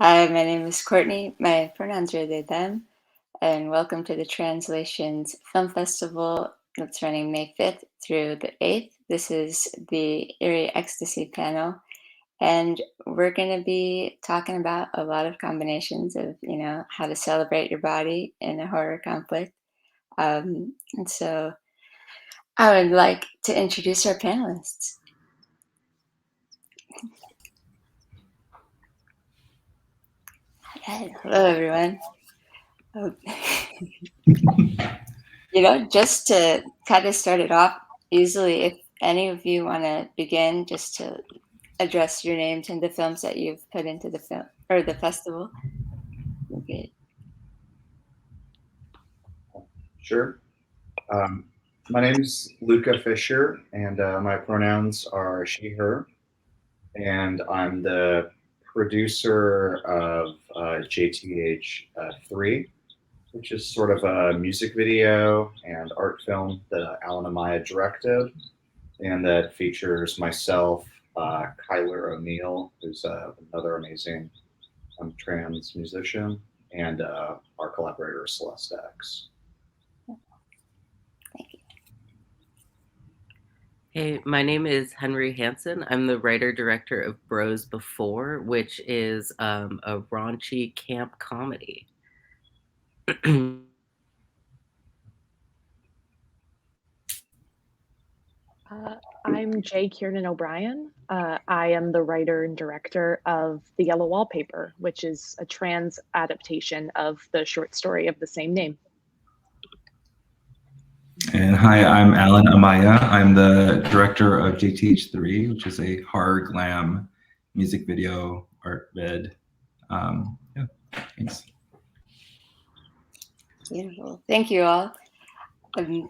Hi, my name is Courtney. My pronouns are they, them, and welcome to the Translations Film Festival that's running May 5th through the 8th. This is the Eerie Ecstasy panel, and we're going to be talking about a lot of combinations of, how to celebrate your body in a horror conflict. And so I would like to introduce our panelists. Hello, everyone. Oh, just to kind of start it off easily, if any of you want to begin, just to address your names and the films that you've put into the film or the festival. Okay. Sure. Um, my name's Luca Fisher, and my pronouns are she, her, and I'm the producer of JTH 3, which is sort of a music video and art film that Alan Amaya directed, and that features myself, Kyler O'Neill, who's another amazing trans musician, and our collaborator, Celeste X. Thank you. Hey, my name is Henry Hansen. I'm the writer-director of Bros Before, which is a raunchy camp comedy. I'm Jay Kiernan O'Brien. I am the writer and director of The Yellow Wallpaper, which is a trans adaptation of the short story of the same name. And hi, I'm Alan Amaya. I'm the director of JTH3, which is a horror glam music video art vid. Yeah, thanks. Beautiful. Thank you all. I'm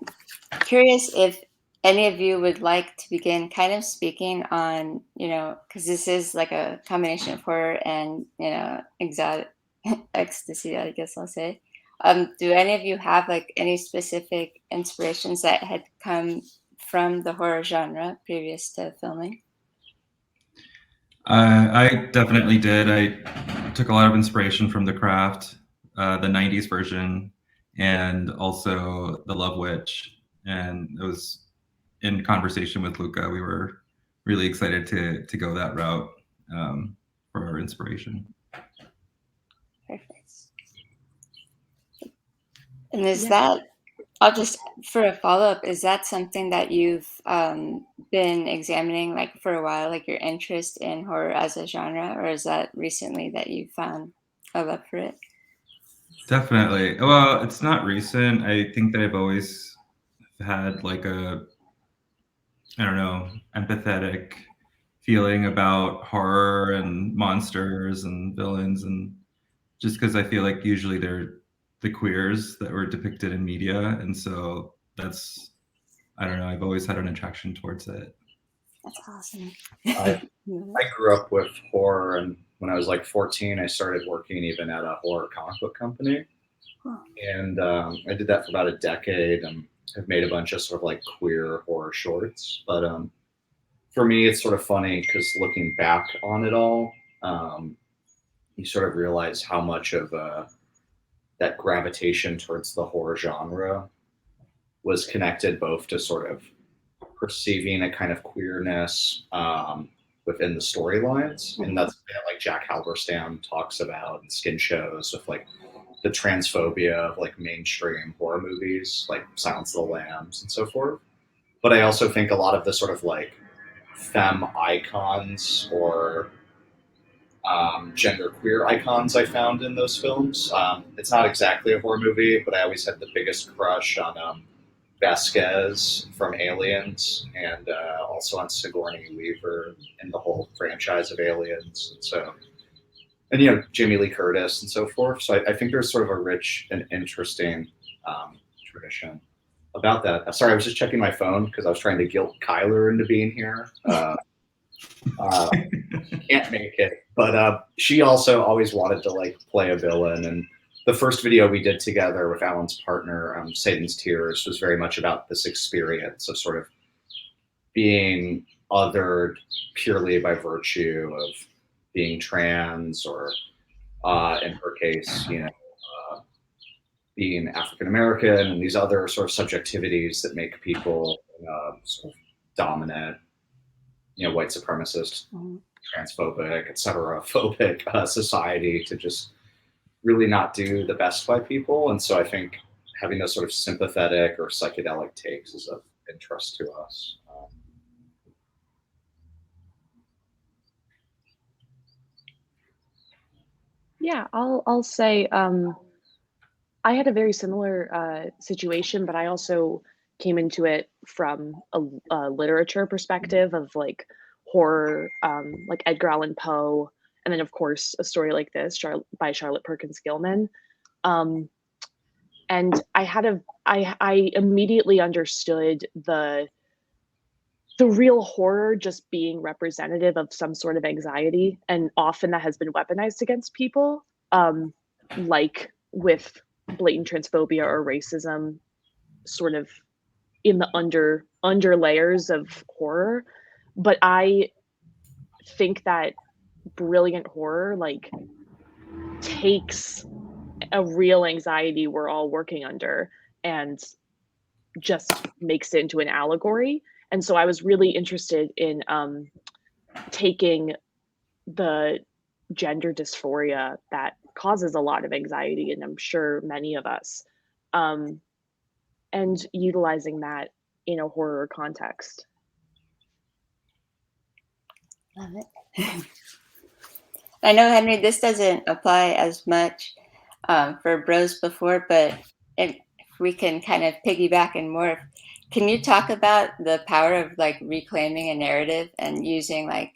curious if any of you would like to begin kind of speaking on, because this is like a combination of horror and, exotic ecstasy, I guess I'll say. Do any of you have like any specific inspirations that had come from the horror genre previous to filming? I definitely did. I took a lot of inspiration from The Craft, the 90s version, and also The Love Witch. And it was in conversation with Luca. We were really excited to go that route for our inspiration. Perfect. And is that, I'll just, for a follow-up, is that something that you've been examining like for a while, like your interest in horror as a genre, or is that recently that you found a love for it? Definitely. Well, it's not recent. I think that I've always had like a, I don't know, empathetic feeling about horror and monsters and villains, and just because I feel like usually they're the queers that were depicted in media, and so that's, I don't know, I've always had an attraction towards it. That's awesome. I grew up with horror, and when I was like 14, I started working even at a horror comic book company. Huh. And I did that for about a decade and have made a bunch of sort of like queer horror shorts. But for me, it's sort of funny because looking back on it all, you sort of realize how much of that gravitation towards the horror genre was connected both to sort of perceiving a kind of queerness within the storylines, and that's like Jack Halberstam talks about in Skin Shows with like the transphobia of like mainstream horror movies, like Silence of the Lambs and so forth. But I also think a lot of the sort of like femme icons or gender queer icons I found in those films. It's not exactly a horror movie, but I always had the biggest crush on Vasquez from Aliens, and also on Sigourney Weaver and the whole franchise of Aliens. And Jamie Lee Curtis and so forth. So I think there's sort of a rich and interesting tradition about that. Sorry, I was just checking my phone because I was trying to guilt Kyler into being here. Can't make it, but she also always wanted to like play a villain, and the first video we did together with Alan's partner, Satan's Tears, was very much about this experience of sort of being othered purely by virtue of being trans or In her case, being African American and these other sort of subjectivities that make people sort of dominant, white supremacist, transphobic, etc., phobic society to just really not do the best by people. And so I think having those sort of sympathetic or psychedelic takes is of interest to us. Yeah, I'll say I had a very similar situation, but I also came into it from a literature perspective of like horror, like Edgar Allan Poe, and then of course a story like this by Charlotte Perkins Gilman. And I immediately understood the real horror just being representative of some sort of anxiety, and often that has been weaponized against people, like with blatant transphobia or racism, sort of in the under layers of horror. But I think that brilliant horror like takes a real anxiety we're all working under and just makes it into an allegory. And so I was really interested in taking the gender dysphoria that causes a lot of anxiety, and I'm sure many of us, and utilizing that in a horror context. Love it. I know, Henry, this doesn't apply as much for Bros Before, but if we can kind of piggyback and morph, can you talk about the power of like reclaiming a narrative and using like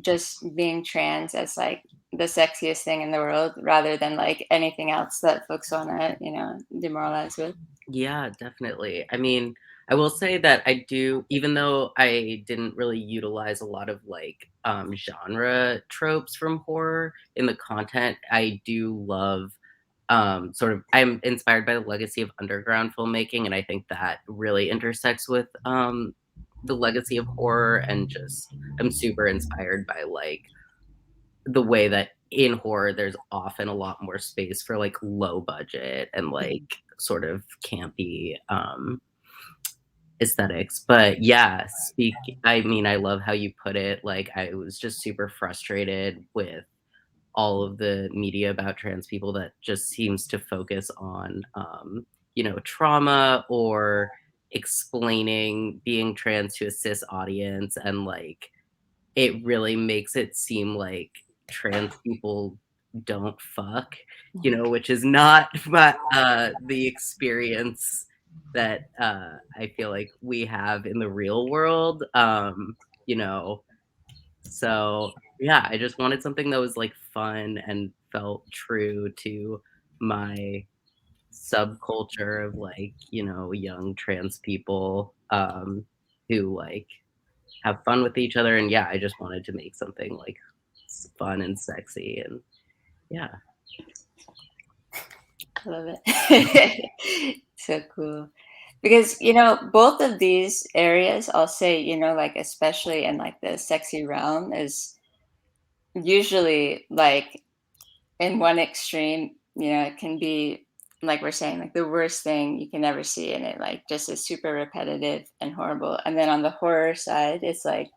just being trans as like the sexiest thing in the world rather than like anything else that folks want to, demoralize with? Yeah, definitely. I mean, I will say that I do, even though I didn't really utilize a lot of like genre tropes from horror in the content, I do love I'm inspired by the legacy of underground filmmaking, and I think that really intersects with the legacy of horror, and just I'm super inspired by like the way that in horror there's often a lot more space for like low budget and like sort of campy aesthetics. But yeah, I mean, I love how you put it. Like, I was just super frustrated with all of the media about trans people that just seems to focus on trauma or explaining being trans to a cis audience, and like it really makes it seem like trans people don't fuck, which is not the experience that I feel like we have in the real world. You know, so yeah, I just wanted something that was like fun and felt true to my subculture of like, young trans people who like have fun with each other. And yeah, I just wanted to make something like fun and sexy, and yeah. I love it. So cool. Because, both of these areas, I'll say, like, especially in like the sexy realm, is usually like in one extreme, it can be like we're saying, like the worst thing you can ever see, and it like just is super repetitive and horrible. And then on the horror side, it's like,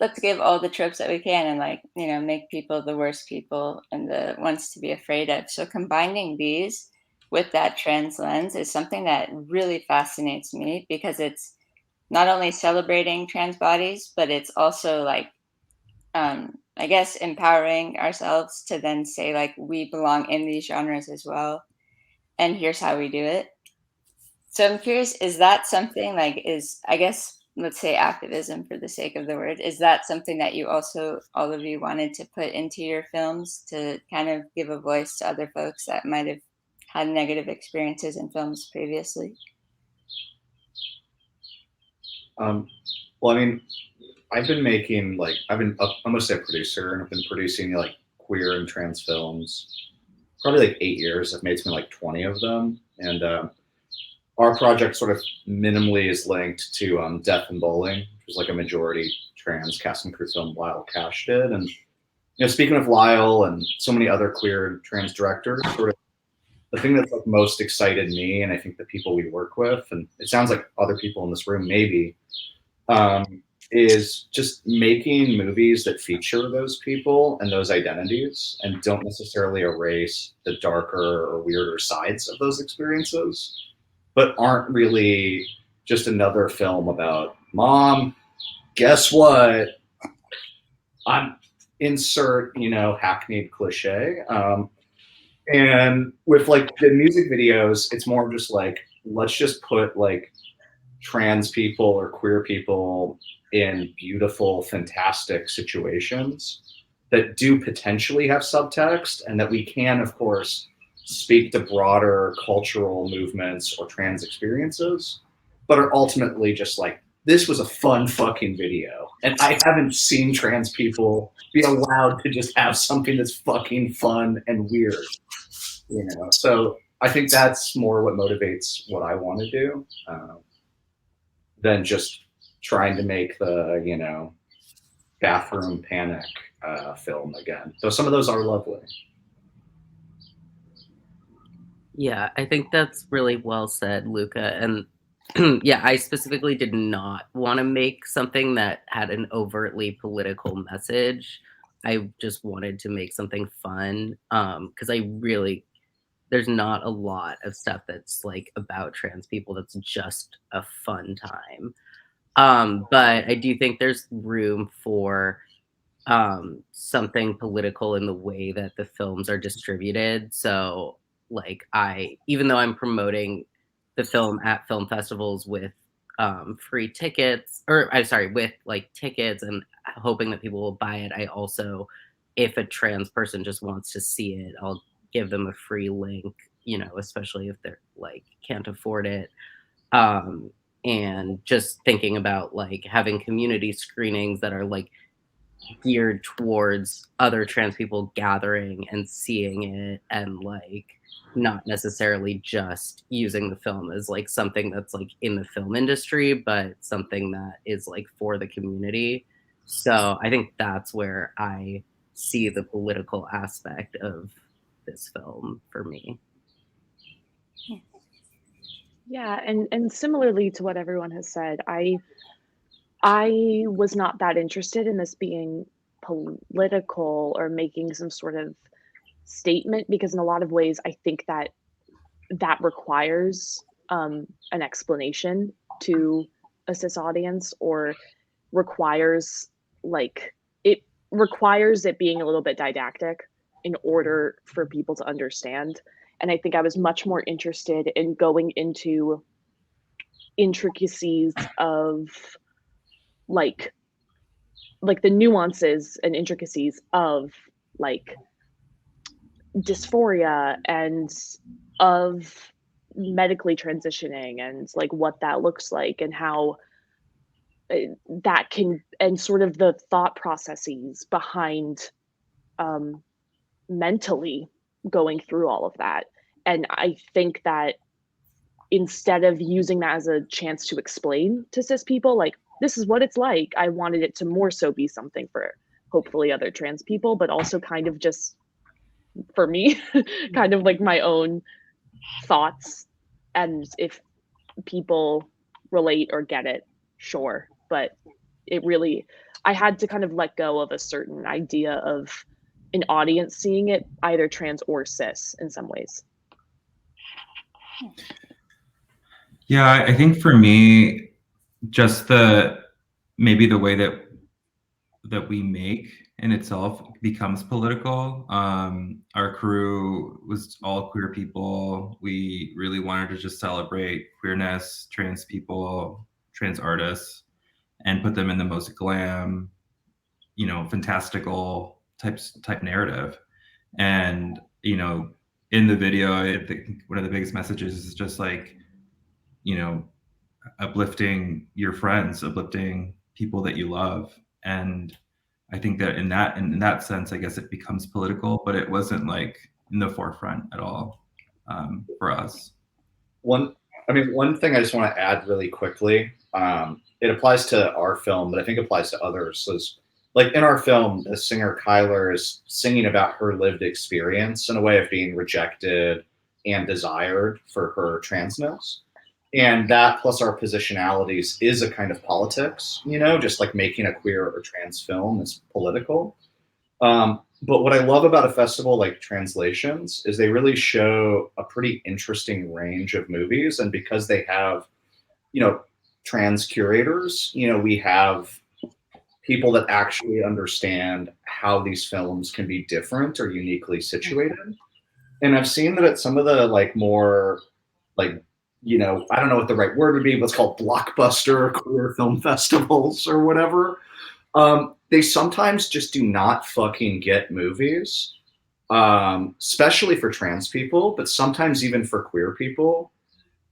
let's give all the tropes that we can and like, make people the worst people and the ones to be afraid of. So combining these with that trans lens is something that really fascinates me, because it's not only celebrating trans bodies, but it's also like, I guess, empowering ourselves to then say like we belong in these genres as well, and here's how we do it. So I'm curious, is that something like, I guess, let's say activism for the sake of the word, is that something that you also, all of you, wanted to put into your films to kind of give a voice to other folks that might have had negative experiences in films previously? Well, I mean, I'm mostly a producer, and I've been producing like queer and trans films probably like 8 years. I've made something like 20 of them. And our project sort of minimally is linked to Death and Bowling, which was like a majority trans cast and crew film Lyle Cash did. And speaking of Lyle and so many other queer and trans directors, sort of the thing that's like most excited me, and I think the people we work with, and it sounds like other people in this room maybe, is just making movies that feature those people and those identities and don't necessarily erase the darker or weirder sides of those experiences, but aren't really just another film about mom, guess what? I'm insert, hackneyed cliche. And with like the music videos, it's more just like, let's just put like trans people or queer people in beautiful, fantastic situations that do potentially have subtext, and that we can, of course, speak to broader cultural movements or trans experiences, but are ultimately just like, this was a fun fucking video. And I haven't seen trans people be allowed to just have something that's fucking fun and weird, So I think that's more what motivates what I want to do. Than just trying to make the bathroom panic film again, though some of those are lovely. Yeah, I think that's really well said, Luca. And yeah, I specifically did not want to make something that had an overtly political message. I just wanted to make something fun, because there's not a lot of stuff that's like about trans people that's just a fun time. But I do think there's room for something political in the way that the films are distributed. So like even though I'm promoting the film at film festivals with free tickets, or I'm sorry, with like tickets and hoping that people will buy it, I also, if a trans person just wants to see it, I'll give them a free link, especially if they're like can't afford it. And just thinking about like having community screenings that are like geared towards other trans people gathering and seeing it, and like not necessarily just using the film as like something that's like in the film industry, but something that is like for the community. So I think that's where I see the political aspect of this film for me. Yeah, and similarly to what everyone has said, I was not that interested in this being political or making some sort of statement, because in a lot of ways I think that requires an explanation to a cis audience, or requires it being a little bit didactic in order for people to understand. And I think I was much more interested in going into intricacies of like the nuances and intricacies of like dysphoria and of medically transitioning, and like what that looks like, and how that can, and sort of the thought processes behind mentally going through all of that. And I think that instead of using that as a chance to explain to cis people, like, this is what it's like, I wanted it to more so be something for hopefully other trans people, but also kind of just for me, kind of like my own thoughts. And if people relate or get it, sure. But it really, I had to kind of let go of a certain idea of an audience seeing it either trans or cis in some ways. Yeah, I think for me, just maybe the way that we make in itself becomes political. Our crew was all queer people. We really wanted to just celebrate queerness, trans people, trans artists, and put them in the most glam, fantastical type narrative. And in the video, I think one of the biggest messages is just like, uplifting your friends, uplifting people that you love. And I think that in that sense, I guess it becomes political, but it wasn't like in the forefront at all for us. One thing I just want to add really quickly, it applies to our film, but I think it applies to others, is like in our film, the singer Kyler is singing about her lived experience in a way of being rejected and desired for her transness. And that plus our positionalities is a kind of politics, you know, just like making a queer or trans film is political. But what I love about a festival like Translations is they really show a pretty interesting range of movies. And because they have, you know, trans curators, you know, we have people that actually understand how these films can be different or uniquely situated. And I've seen that at some of the like more like, you know, I don't know what the right word would be, what's called blockbuster queer film festivals or whatever. They sometimes just do not fucking get movies, especially for trans people, but sometimes even for queer people.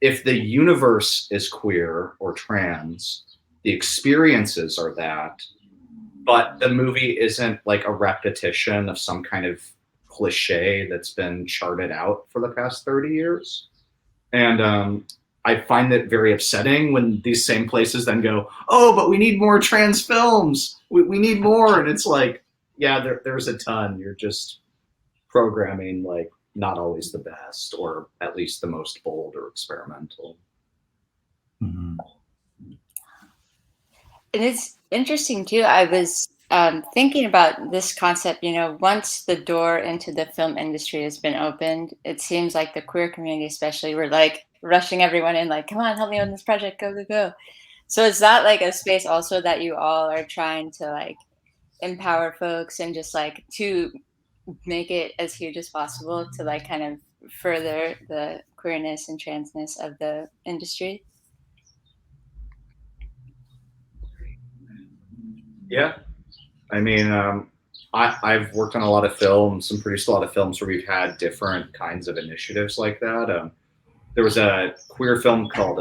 If the universe is queer or trans, the experiences are that, but the movie isn't like a repetition of some kind of cliche that's been charted out for the past 30 years. And I find it very upsetting when these same places then go, oh, but we need more trans films. We need more. And it's like, yeah, there's a ton. You're just programming like not always the best, or at least the most bold or experimental. Mhm. It is interesting too. I was thinking about this concept, you know, once the door into the film industry has been opened, it seems like the queer community, especially, we're like rushing everyone in, like, come on, help me on this project, go, go, go. So is that like a space also that you all are trying to like empower folks and just like to make it as huge as possible to like kind of further the queerness and transness of the industry? Yeah. I mean, I've worked on a lot of films and produced a lot of films where we've had different kinds of initiatives like that. There was a queer film called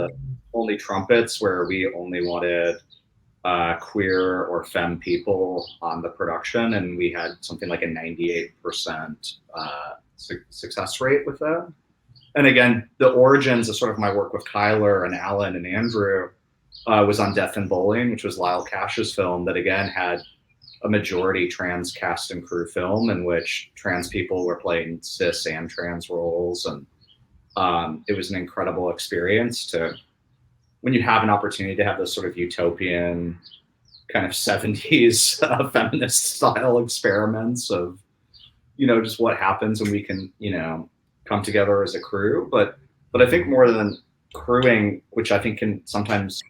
Only Trumpets, where we only wanted queer or femme people on the production, and we had something like a 98% success rate with that. And again, the origins of sort of my work with Kyler and Alan and Andrew was on Death and Bowling, which was Lyle Cash's film that again had a majority trans cast and crew film in which trans people were playing cis and trans roles. And it was an incredible experience to, when you have an opportunity to have those sort of utopian kind of 70s feminist style experiments of, you know, just what happens when we can, you know, come together as a crew. But I think more than crewing, which I think can sometimes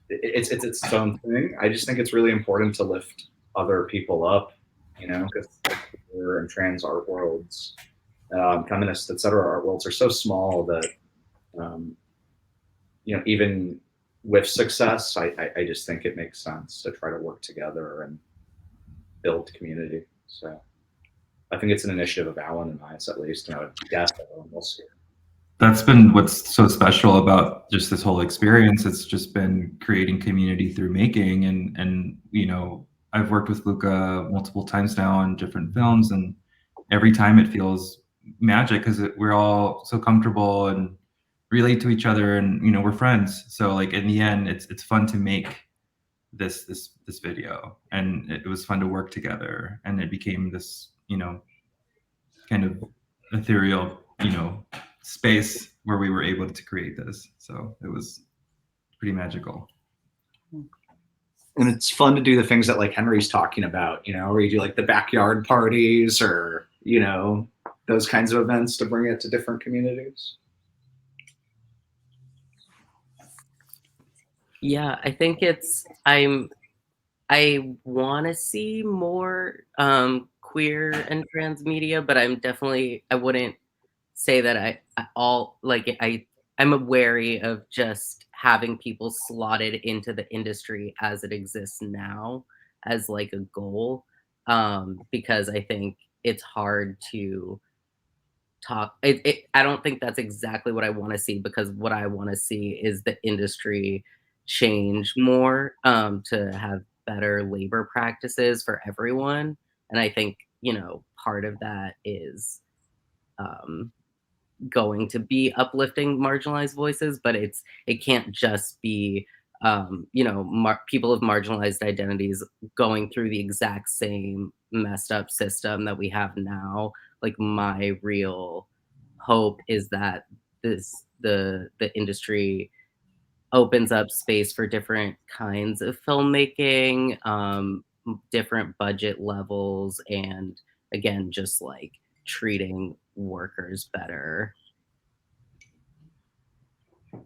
it's its own thing. I just think it's really important to lift other people up, you know, because queer and trans art worlds, feminist, etc. art worlds are so small that, you know, even with success, I just think it makes sense to try to work together and build community. So I think it's an initiative of Alan and I's at least, and I would guess everyone else here. That's been what's so special about just this whole experience. It's just been creating community through making, and you know, I've worked with Luca multiple times now on different films, and every time it feels magic because we're all so comfortable and relate to each other, and you know, we're friends. So like in the end, it's fun to make this video, and it was fun to work together, and it became this, you know, kind of ethereal, you know, space where we were able to create this. So it was pretty magical. And it's fun to do the things that like Henry's talking about, you know, where you do like the backyard parties or, you know, those kinds of events to bring it to different communities. Yeah, I think I want to see more queer and trans media, but I wouldn't say that I'm wary of just having people slotted into the industry as it exists now as like a goal, because I think it's hard to I don't think that's exactly what I want to see, because what I want to see is the industry change more, to have better labor practices for everyone. And I think, you know, part of that is um, going to be uplifting marginalized voices, but it can't just be you know, people of marginalized identities going through the exact same messed up system that we have now. Like, my real hope is that the industry opens up space for different kinds of filmmaking, different budget levels, and again, just like treating workers better.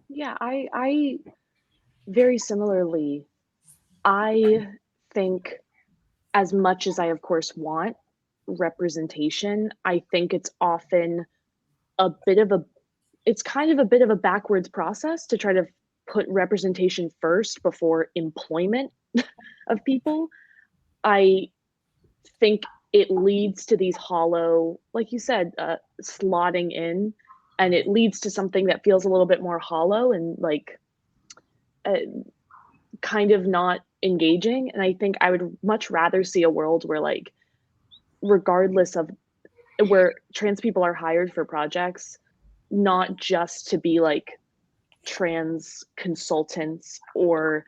Yeah, I very similarly, I think as much as I of course want representation, I think it's often a bit of a it's kind of a bit of a backwards process to try to put representation first before employment of people. I think it leads to these hollow, like you said, slotting in, and it leads to something that feels a little bit more hollow and like uh, kind of not engaging. And I think I would much rather see a world where, like, regardless of where trans people are hired for projects, not just to be like trans consultants or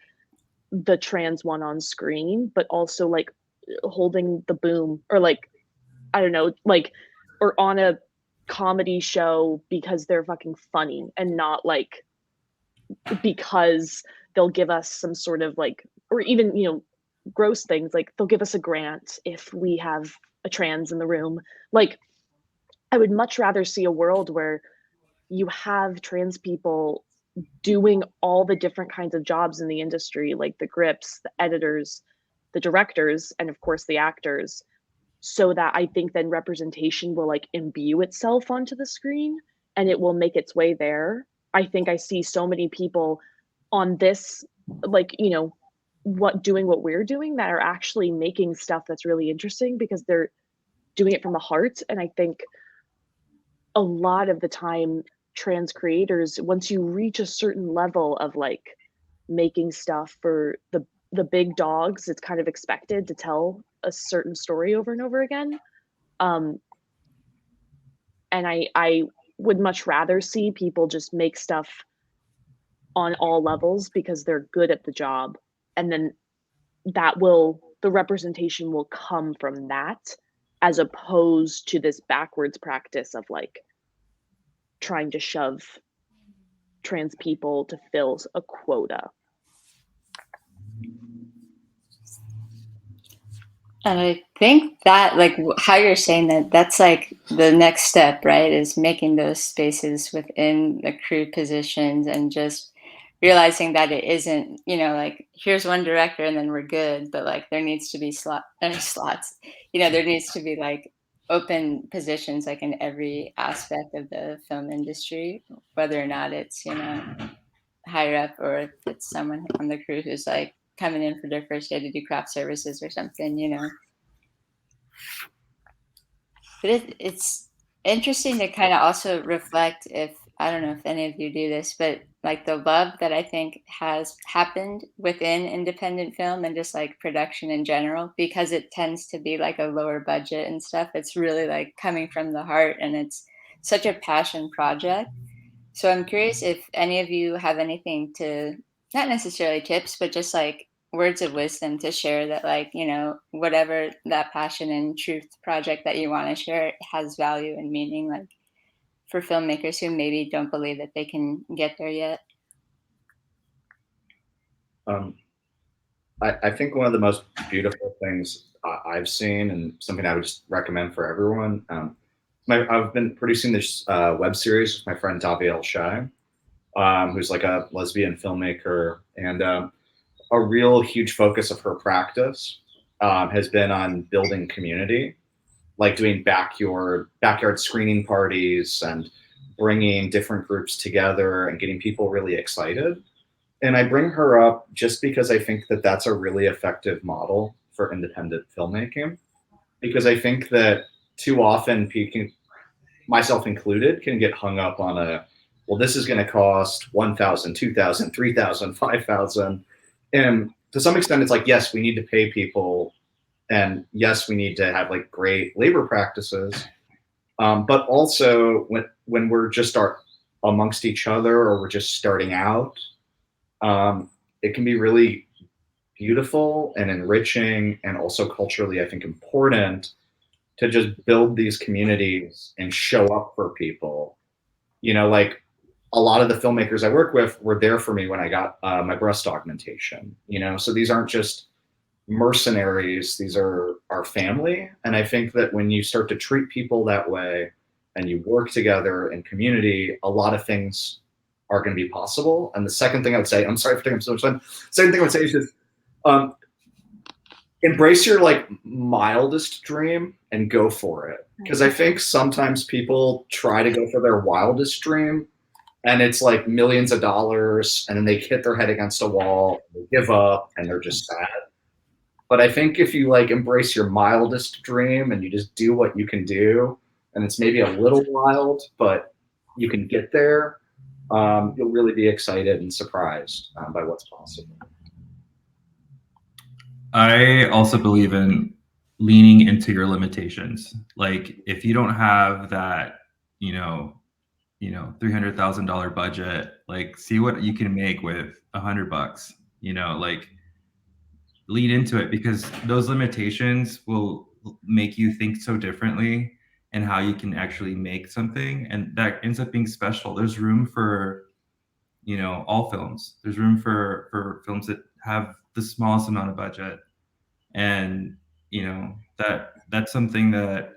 the trans one on screen, but also like holding the boom, or like, I don't know, like, or on a comedy show because they're fucking funny and not like because they'll give us some sort of like, or even, you know, gross things like they'll give us a grant if we have a trans in the room. Like, I would much rather see a world where you have trans people doing all the different kinds of jobs in the industry, like the grips, the editors, the directors, and of course the actors, so that I think then representation will like imbue itself onto the screen and it will make its way there. I think I see so many people on this, like, you know, doing what we're doing, that are actually making stuff that's really interesting because they're doing it from the heart. And I think a lot of the time, trans creators, once you reach a certain level of like making stuff for the big dogs, it's kind of expected to tell a certain story over and over again. Um, and I would much rather see people just make stuff on all levels because they're good at the job, and then the representation will come from that, as opposed to this backwards practice of like trying to shove trans people to fill a quota. And I think that, like, how you're saying that, that's like the next step, right? Is making those spaces within the crew positions and just realizing that it isn't, you know, like, here's one director and then we're good, but like there needs to be slots, you know, there needs to be like open positions like in every aspect of the film industry, whether or not it's, you know, higher up or if it's someone on the crew who's like coming in for their first day to do craft services or something, you know. But it's interesting to kind of also reflect, if I don't know if any of you do this, but like the love that I think has happened within independent film and just like production in general, because it tends to be like a lower budget and stuff. It's really like coming from the heart and it's such a passion project. So I'm curious if any of you have anything to, not necessarily tips, but just like words of wisdom to share that, like, you know, whatever that passion and truth project that you want to share has value and meaning, like for filmmakers who maybe don't believe that they can get there yet. I think one of the most beautiful things I've seen, and something I would just recommend for everyone. I've been producing this web series with my friend Daviel Shai, who's like a lesbian filmmaker, and a real huge focus of her practice has been on building community, like doing backyard screening parties and bringing different groups together and getting people really excited. And I bring her up just because I think that that's a really effective model for independent filmmaking, because I think that too often people, myself included, can get hung up on well, this is going to cost 1,000, 2,000, 3,000, 5,000. And to some extent, it's like, yes, we need to pay people. And yes, we need to have like great labor practices. But also when we're just amongst each other or we're just starting out, it can be really beautiful and enriching, and also culturally, I think, important to just build these communities and show up for people. You know, like a lot of the filmmakers I work with were there for me when I got my breast augmentation. You know, so these aren't just mercenaries; these are our family. And I think that when you start to treat people that way and you work together in community, a lot of things are going to be possible. And the second thing I would say, I'm sorry for taking so much time. Second thing I would say is just um, embrace your like mildest dream and go for it. Because I think sometimes people try to go for their wildest dream and it's like millions of dollars, and then they hit their head against a wall, and they give up, and they're just sad. But I think if you like embrace your mildest dream and you just do what you can do, and it's maybe a little wild, but you can get there, you'll really be excited and surprised by what's possible. I also believe in leaning into your limitations. Like if you don't have that, $300,000 budget, like see what you can make with $100. Like lean into it, because those limitations will make you think so differently and how you can actually make something, and that ends up being special. There's room for all films. There's room for films that have the smallest amount of budget, and that's something that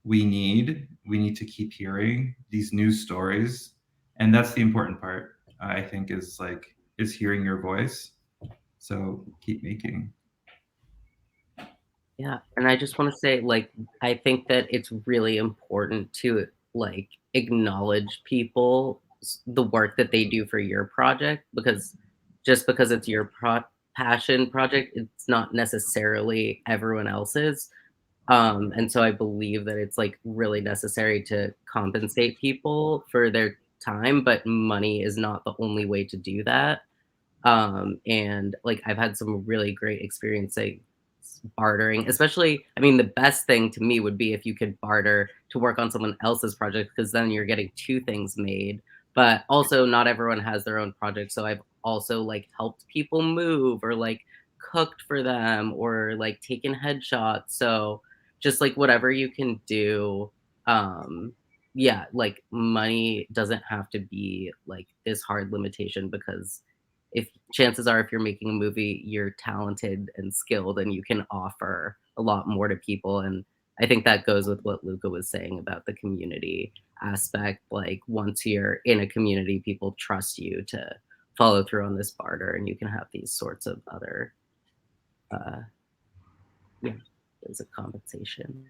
we need to keep hearing these new stories, and that's the important part, I think, is hearing your voice. So keep making. Yeah, and I just want to say, like, I think that it's really important to like acknowledge people the work that they do for your project, because just because it's your passion project, it's not necessarily everyone else's. And so I believe that it's like really necessary to compensate people for their time, but money is not the only way to do that. And like I've had some really great experience like bartering, especially, I mean, the best thing to me would be if you could barter to work on someone else's project, because then you're getting two things made. But also not everyone has their own project, so I've also like helped people move, or like cooked for them, or like taken headshots. So just like whatever you can do. Yeah, like money doesn't have to be like this hard limitation, because if chances are, if you're making a movie, you're talented and skilled and you can offer a lot more to people. And I think that goes with what Luca was saying about the community aspect. Like once you're in a community, people trust you to follow through on this barter, and you can have these sorts of other yeah, as a compensation.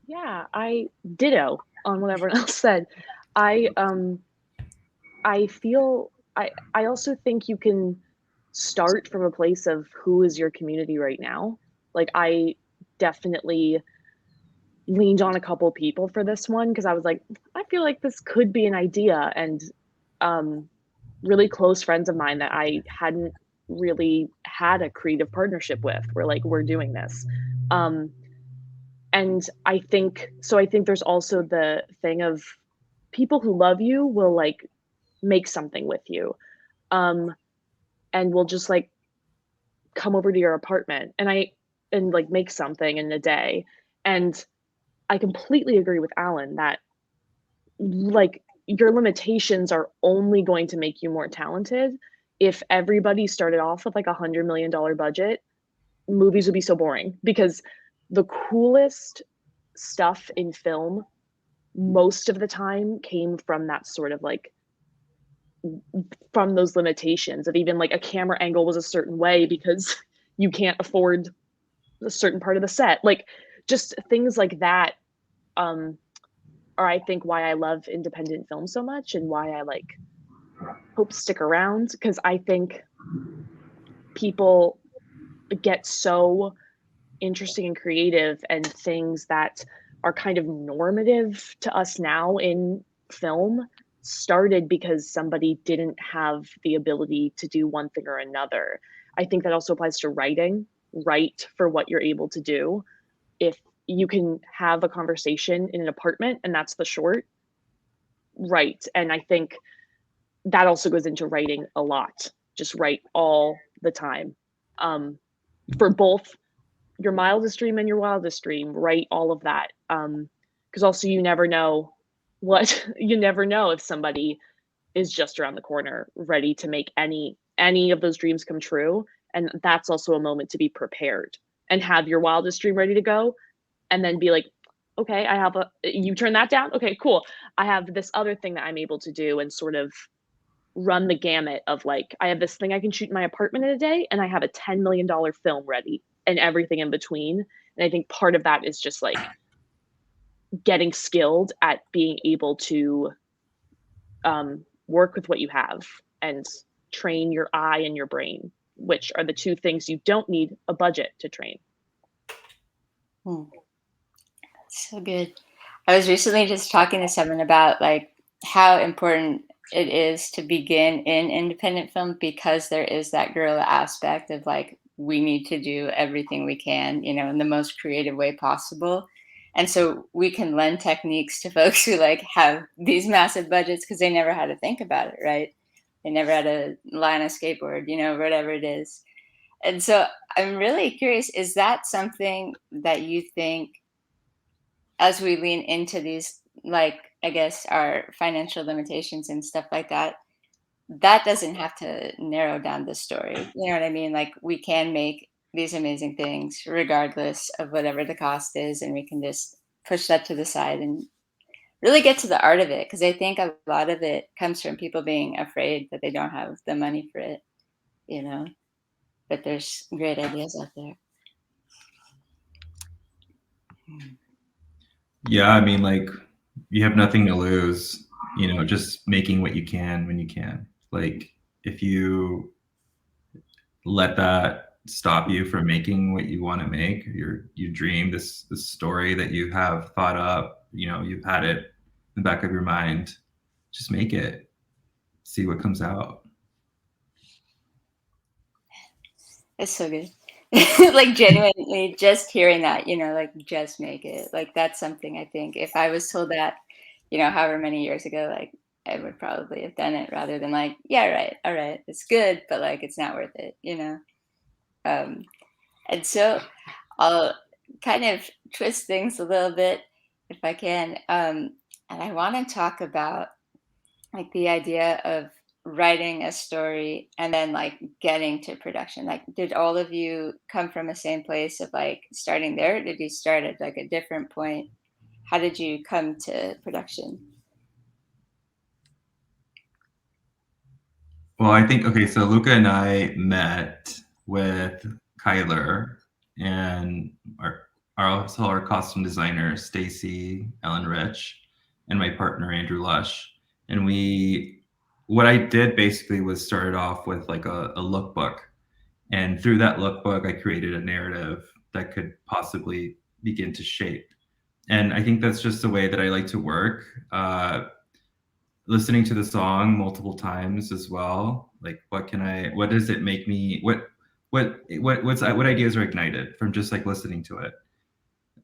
Yeah, I ditto on what everyone else said. I feel I also think you can start from a place of who is your community right now. Like I definitely leaned on a couple people for this one because I was like, I feel like this could be an idea, and really close friends of mine that I hadn't really had a creative partnership with were like, we're doing this. And I think there's also the thing of people who love you will like make something with you, and will just like come over to your apartment and like make something in a day. And I completely agree with Alan that like your limitations are only going to make you more talented. If everybody started off with like $100 million budget, movies would be so boring, because the coolest stuff in film most of the time came from that sort of like from those limitations of even like a camera angle was a certain way because you can't afford a certain part of the set, like just things like that are I think why I love independent film so much, and why I like hope stick around, because I think people get so interesting and creative, and things that are kind of normative to us now in film started because somebody didn't have the ability to do one thing or another. I think that also applies to writing. Write for what you're able to do. If you can have a conversation in an apartment and that's the short, right. And I think that also goes into writing a lot. Just write all the time. For both your mildest dream and your wildest dream, write all of that. Because also you never know you never know if somebody is just around the corner ready to make any of those dreams come true. And that's also a moment to be prepared and have your wildest dream ready to go, and then be like, okay, you turn that down, okay, cool, I have this other thing that I'm able to do, and sort of run the gamut of, like, I have this thing I can shoot in my apartment in a day, and I have a $10 million film ready, and everything in between. And I think part of that is just like getting skilled at being able to work with what you have and train your eye and your brain, which are the two things you don't need a budget to train. So good. I was recently just talking to someone about like how important it is to begin in independent film, because there is that guerrilla aspect of like we need to do everything we can, in the most creative way possible. And so we can lend techniques to folks who like have these massive budgets because they never had to think about it, right? They never had to lie on a skateboard, whatever it is. And so I'm really curious, is that something that you think, as we lean into these, like, I guess, our financial limitations and stuff like that, that doesn't have to narrow down the story. You know what I mean? Like, we can make these amazing things regardless of whatever the cost is, and we can just push that to the side and really get to the art of it. Because I think a lot of it comes from people being afraid that they don't have the money for it, but there's great ideas out there. Yeah, I mean, like, you have nothing to lose, just making what you can when you can. Like, if you let that stop you from making what you want to make, you dream this story that you have thought up, you've had it in the back of your mind, just make it, see what comes out. It's so good. Like, genuinely, just hearing that, like, just make it. Like, that's something I think if I was told that, however many years ago, like, I would probably have done it rather than like, yeah, right, all right, it's good, but like, it's not worth it. And so I'll kind of twist things a little bit if I can. And I want to talk about like the idea of writing a story and then like getting to production. Like, did all of you come from the same place of like starting there, or did you start at like a different point? How did you come to production? Well, I think, okay, so Luca and I met with Kyler and our costume designer, Stacy Ellen Rich, and my partner, Andrew Lush. And what I did basically was started off with like a lookbook. And through that lookbook, I created a narrative that could possibly begin to shape. And I think that's just the way that I like to work. Listening to the song multiple times as well. Like, what does it make me, what ideas are ignited from just like listening to it?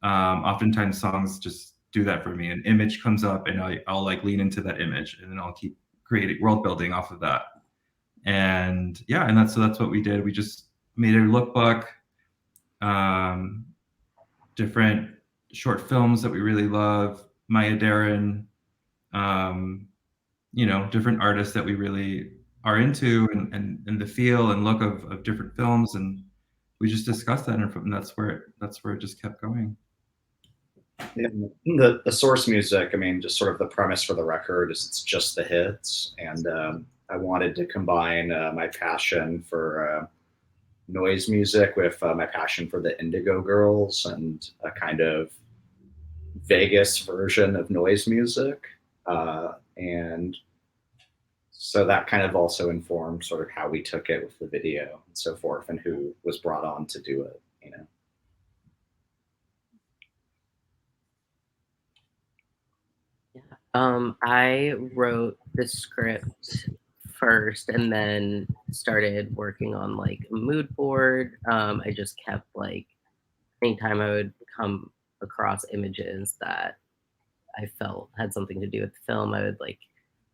Oftentimes songs just do that for me. An image comes up and I'll like lean into that image, and then I'll keep creating world building off of that. And yeah, and that's what we did. We just made a lookbook, different short films that we really love, Maya Deren, different artists that we really are into, and the feel and look of different films, and we just discussed that, and that's where it just kept going. The source music, I mean, just sort of the premise for the record is it's just the hits, and I wanted to combine my passion for noise music with my passion for the Indigo Girls and a kind of Vegas version of noise music, and so that kind of also informed sort of how we took it with the video and so forth, and who was brought on to do it, I wrote the script first and then started working on like a mood board. I just kept like, anytime I would come across images that I felt had something to do with the film, I would like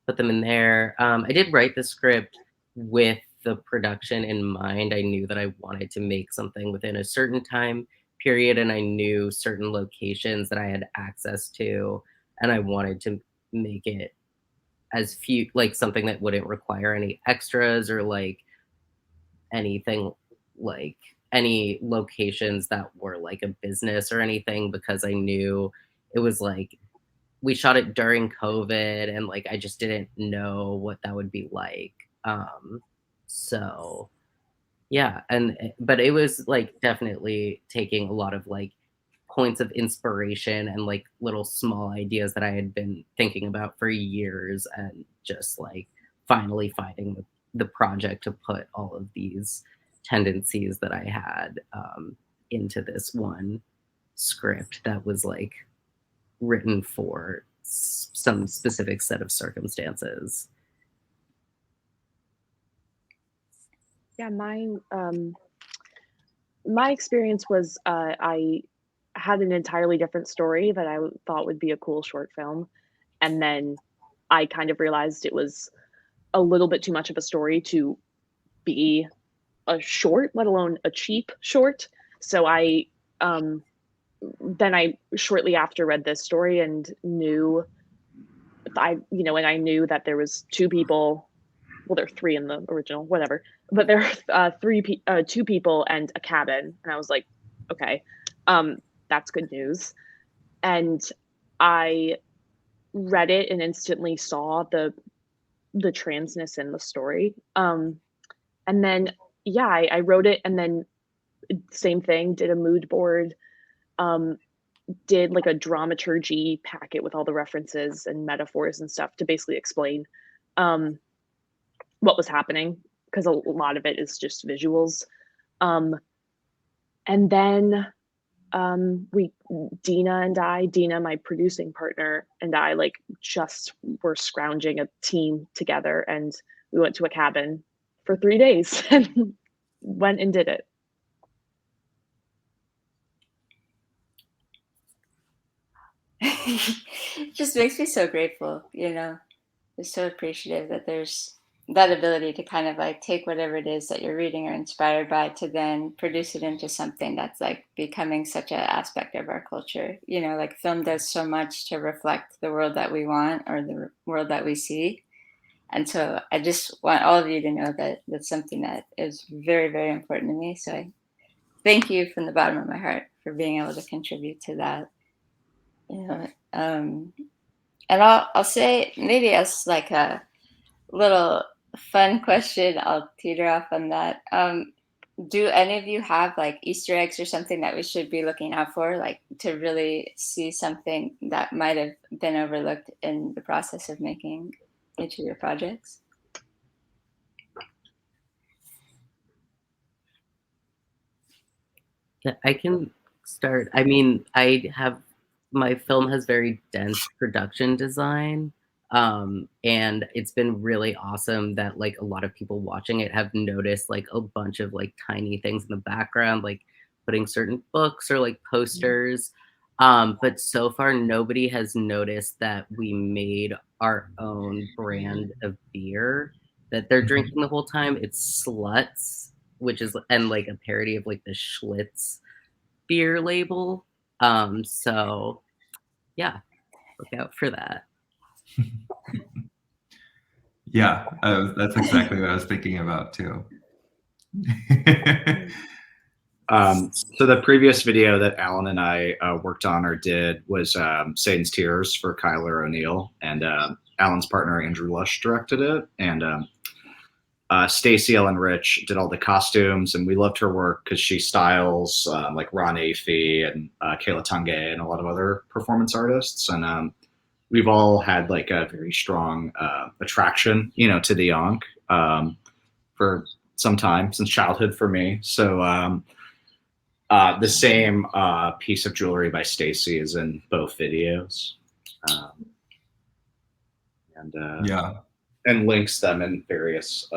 put them in there. I did write the script with the production in mind. I knew that I wanted to make something within a certain time period, and I knew certain locations that I had access to, and I wanted to make it as few, like something that wouldn't require any extras or like anything, like any locations that were like a business or anything, because I knew it was like we shot it during COVID and like I just didn't know what that would be like. So yeah, and but it was like definitely taking a lot of like points of inspiration and like little small ideas that I had been thinking about for years, and just like finally finding the project to put all of these tendencies that I had into this one script that was like written for some specific set of circumstances. Yeah, my experience was I had an entirely different story that I thought would be a cool short film, and then I kind of realized it was a little bit too much of a story to be a short, let alone a cheap short. So then I shortly after read this story and knew and I knew that there was two people. Well, there are three in the original, whatever. But there are two people and a cabin, and I was like, okay, that's good news. And I read it and instantly saw the transness in the story. And then yeah, I wrote it, and then same thing, did a mood board, did like a dramaturgy packet with all the references and metaphors and stuff to basically explain what was happening, because a lot of it is just visuals. And then Dina, my producing partner, and I like just were scrounging a team together, and we went to a cabin for 3 days and went and did it. It just makes me so grateful, just so appreciative that there's that ability to kind of like take whatever it is that you're reading or inspired by to then produce it into something that's like becoming such an aspect of our culture. Like film does so much to reflect the world that we want or the world that we see. And so I just want all of you to know that that's something that is very, very important to me. So I thank you from the bottom of my heart for being able to contribute to that. And I'll say maybe as like a little fun question, I'll teeter off on that. Do any of you have like Easter eggs or something that we should be looking out for, like to really see something that might have been overlooked in the process of making each of your projects? Yeah, I can start. I mean, my film has very dense production design. And it's been really awesome that like a lot of people watching it have noticed like a bunch of like tiny things in the background, like putting certain books or like posters. But so far nobody has noticed that we made our own brand of beer that they're drinking the whole time. It's Sluts, which is and like a parody of like the Schlitz beer label. So yeah, look out for that. Yeah, that's exactly what I was thinking about too. So the previous video that Alan and I worked on or did was Satan's Tears for Kyler O'Neill, and Alan's partner Andrew Lush directed it, and Stacey Ellen Rich did all the costumes, and we loved her work because she styles like Ron Afey and Kayla Tunge and a lot of other performance artists, and we've all had like a very strong attraction, to the Yonk for some time, since childhood for me. So the same piece of jewelry by Stacey is in both videos, and links them in various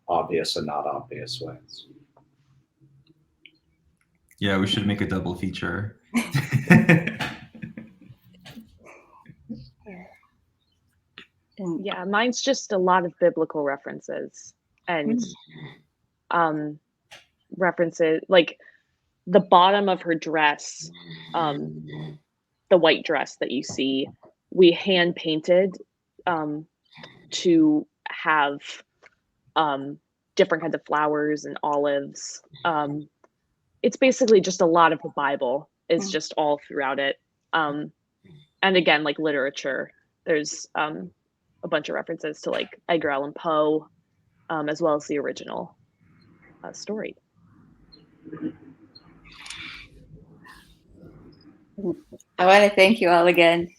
obvious and not obvious ways. Yeah, we should make a double feature. And Yeah, mine's just a lot of biblical references and references, like the bottom of her dress, the white dress that you see, we hand painted to have different kinds of flowers and olives. It's basically just a lot of the Bible is just all throughout it. And again, like literature, there's a bunch of references to like Edgar Allan Poe, as well as the original story. I want to thank you all again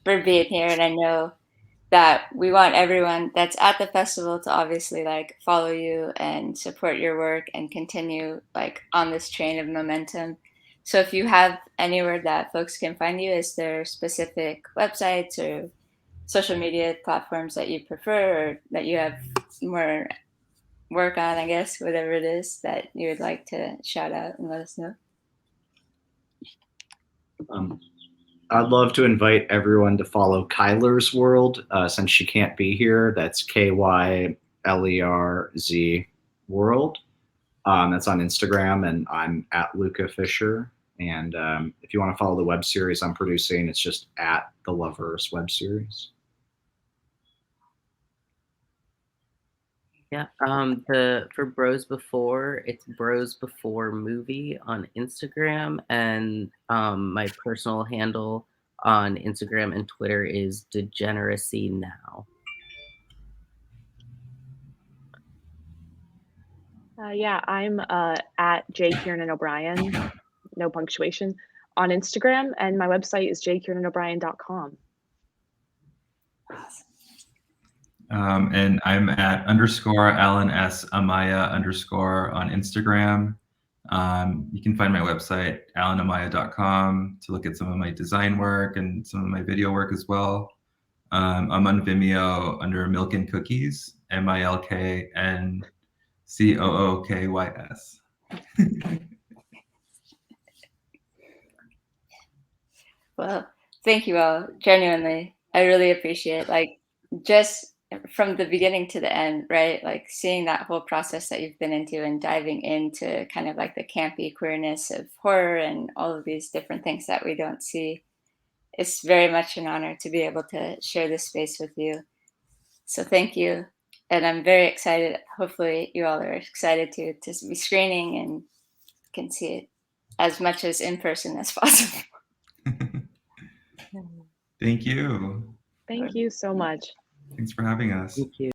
for being here, and I know that we want everyone that's at the festival to obviously like follow you and support your work and continue like on this train of momentum. So if you have anywhere that folks can find you, is there specific websites or social media platforms that you prefer or that you have more work on, I guess, whatever it is that you would like to shout out and let us know? I'd love to invite everyone to follow Kyler's World since she can't be here. That's KYLERZ World. That's on Instagram, and I'm at Luca Fisher. And if you want to follow the web series I'm producing, it's just at the Lovers web series. Yeah. For Bros Before, it's Bros Before Movie on Instagram, and my personal handle on Instagram and Twitter is Degeneracy Now. Yeah, I'm at J Kiernan O'Brien, no punctuation, on Instagram, and my website is jkiernanobrien.com. And I'm at _Alan S. Amaya _ on Instagram. You can find my website, alanamaya.com, to look at some of my design work and some of my video work as well. I'm on Vimeo under Milk and Cookies, MILKNCOOKYS. Well, thank you all. Genuinely, I really appreciate like just from the beginning to the end, right? Like seeing that whole process that you've been into and diving into kind of like the campy queerness of horror and all of these different things that we don't see. It's very much an honor to be able to share this space with you. So thank you. And I'm very excited. Hopefully you all are excited to be screening and can see it as much as in person as possible. Thank you. Thank you so much. Thanks for having us. Thank you.